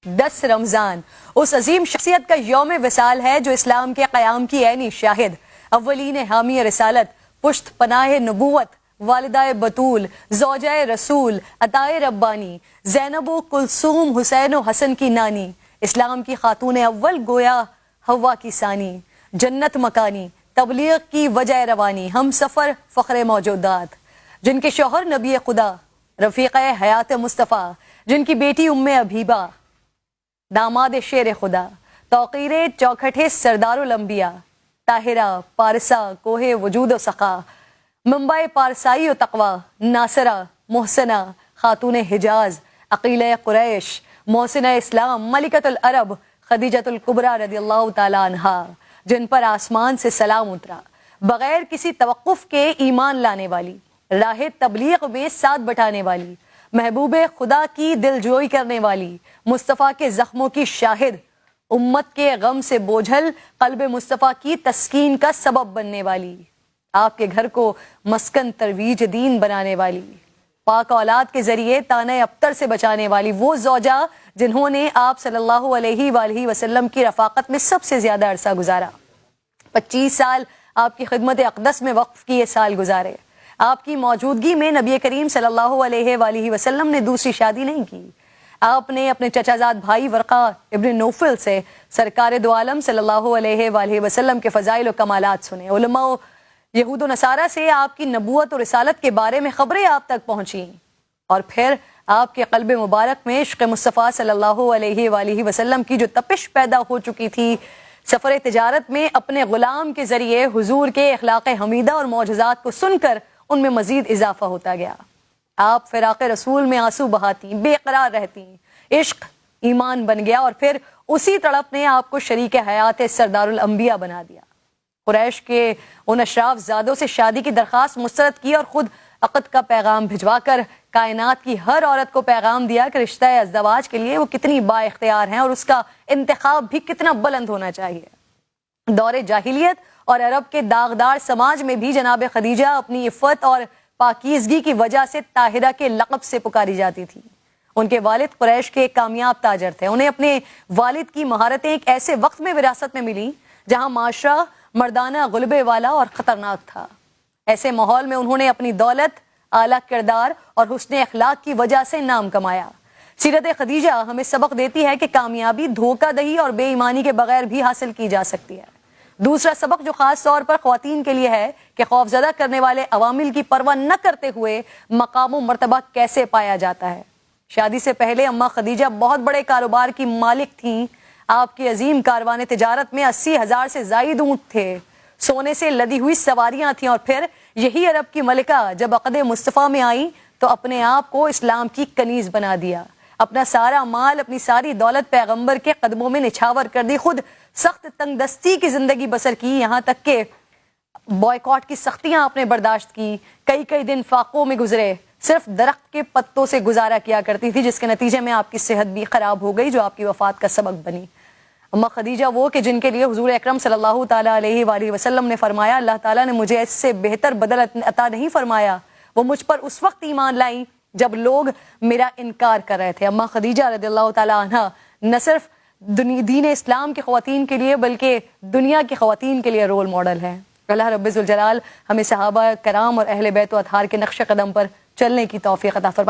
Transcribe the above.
10 रमजान उस अजीम शख्सियत का यौम विसाल है जो इस्लाम के क़याम की ऐनी शाहिद, अव्वलीन हामी रिसालत, पुश्त पनाह नबूवत, वालिदाए बतूल, ज़ौजाए रसूल, अताए रब्बानी, ज़ैनबो कुलसूम हुसैन व हसन की नानी, इस्लाम की खातून अव्वल गोया हवा की सानी, जन्नत मकानी, तबलीग की वजह रवानी, हम सफ़र फ़ख्र मौजूदात, जिनके शौहर नबी खुदा रफ़ीक़ हयात मुस्तफ़ा, जिनकी बेटी उम्मे अबीबा दामाद शेर खुदा, तौक़ीरे चौखटे सरदारुल अंबिया, ताहिरा पारसा कोहे वजूद व सखा, मुंबई पारसाई व तक़वा, नासरा मोहसना खातून हिजाज, अक़ील कुरैश, मोहसिना इस्लाम, मलिकतुल अरब, खदीजतुल कुबरा रदियल्लाहु ताला अन्हा, जिन पर आसमान से सलाम उतरा, बगैर किसी तवक्कुफ़ के ईमान लाने वाली, राह तबलीग में साथ बटाने वाली, महबूबे खुदा की दिलजोई करने वाली, मुस्तफ़ा के ज़ख्मों की शाहिद, उम्मत के गम से बोझल क़ल्ब मुस्तफ़ा की तस्कीन का सबब बनने वाली, आपके घर को मस्कन तरवीज दीन बनाने वाली, पाक औलाद के ज़रिए ताने अब्तर से बचाने वाली, वो ज़ौजा जिन्होंने आप सल्लल्लाहु अलैहि वसल्लम की रफ़ाक़त में सबसे ज़्यादा अरसा गुजारा। 25 साल आपकी खिदमत अक़दस में वक्फ़ किए साल गुजारे। आपकी मौजूदगी में नबी करीम सल्लल्लाहु अलैहि वसल्लम ने दूसरी शादी नहीं की। आपने अपने चचाजाद भाई वर्क़ा इब्न नौफल से सरकार दो आलम सल्लल्लाहु अलैहि वसल्लम के फ़ज़ाइल और कमालात सुने। उलमा यहूद व नसारा से आपकी नबूवत और रिसालत के बारे में खबरें आप तक पहुँची और फिर आपके क़ल्ब मुबारक में इश्क़ मुस्तफ़ा सल्लल्लाहु अलैहि वसल्लम की जो तपिश पैदा हो चुकी थी, सफ़र तिजारत में अपने ग़ुलाम के ज़रिए हुजूर के अखलाक़ हमीदा और मौजज़ात को सुनकर उनमें मज़ीद इजाफा होता गया। आप फ़िराक़ रसूल में आंसू बहाती, बेकरार रहती, इश्क ईमान बन गया और फिर उसी तड़प ने आपको शरीक हयात सरदारुल अंबिया बना दिया। कुरैश के उन अशराफ ज़ादों से शादी की दरख्वास्त मुस्तरद की और ख़ुद अक़द का पैगाम भिजवा कर कायनात की हर औरत को पैगाम दिया कि रिश्ता अज़दवाज के लिए वो कितनी बाइख्तियार हैं और उसका इंतखाब भी कितना बुलंद होना चाहिए। दौरे जाहिलियत और अरब के दागदार समाज में भी जनाब खदीजा अपनी इफ़्फ़त और पाकीज़गी की वजह से ताहिरा के लक़ब से पुकारी जाती थी। उनके वालिद कुरैश के एक कामयाब ताजर थे। उन्हें अपने वालिद की महारतें एक ऐसे वक्त में विरासत में मिली जहाँ माशरा मर्दाना गुलबे वाला और ख़तरनाक था। ऐसे माहौल में उन्होंने अपनी दौलत, आला किरदार और हुस्न अखलाक की वजह से नाम कमाया। सीरत खदीजा हमें सबक देती है कि कामयाबी धोखाधड़ी और बेईमानी के बगैर भी हासिल की जा सकती है। दूसरा सबक जो खास तौर पर ख्वातीन के लिए है कि खौफजदा करने वाले अवामिल की परवाह न करते हुए मकाम व मर्तबा कैसे पाया जाता है। शादी से पहले अम्मा खदीजा बहुत बड़े कारोबार की मालिक थीं। आपकी अजीम कारवान तिजारत में 80,000 से ज़ायद ऊँट थे, सोने से लदी हुई सवारियाँ थीं और फिर यही अरब की मलिका जब अक़द मुस्तफ़ा में आई तो अपने आप को इस्लाम की कनीज़ बना दिया। अपना सारा माल, अपनी सारी दौलत पैगंबर के कदमों में निछावर कर दी। खुद सख्त तंगदस्ती की जिंदगी बसर की, यहाँ तक के बॉयकॉट की सख्तियां आपने बर्दाश्त की। कई कई दिन फाकों में गुजरे, सिर्फ दरख्त के पत्तों से गुजारा किया करती थी, जिसके नतीजे में आपकी सेहत भी खराब हो गई जो आपकी वफात का सबब बनी। अम्मा खदीजा वो कि जिनके लिए हुजूर अकरम सल्लल्लाहु ताला अलैहि वसल्लम ने फरमाया, अल्लाह ताला ने मुझे इससे बेहतर बदल अता नहीं फरमाया। वो मुझ पर उस वक्त ईमान लाई जब लोग मेरा इनकार कर रहे थे। अम्मा खदीजा रदियल्लाहु ताला अन्हा न सिर्फ दीन इस्लाम की ख़वातीन के लिए बल्कि दुनिया की ख़वातीन के लिए रोल मॉडल है। अल्लाह रब्बुल जलाल हमें सहाबा कराम और अहले बैत व अतहार के नक्श कदम पर चलने की तौफीक अता फरमाए।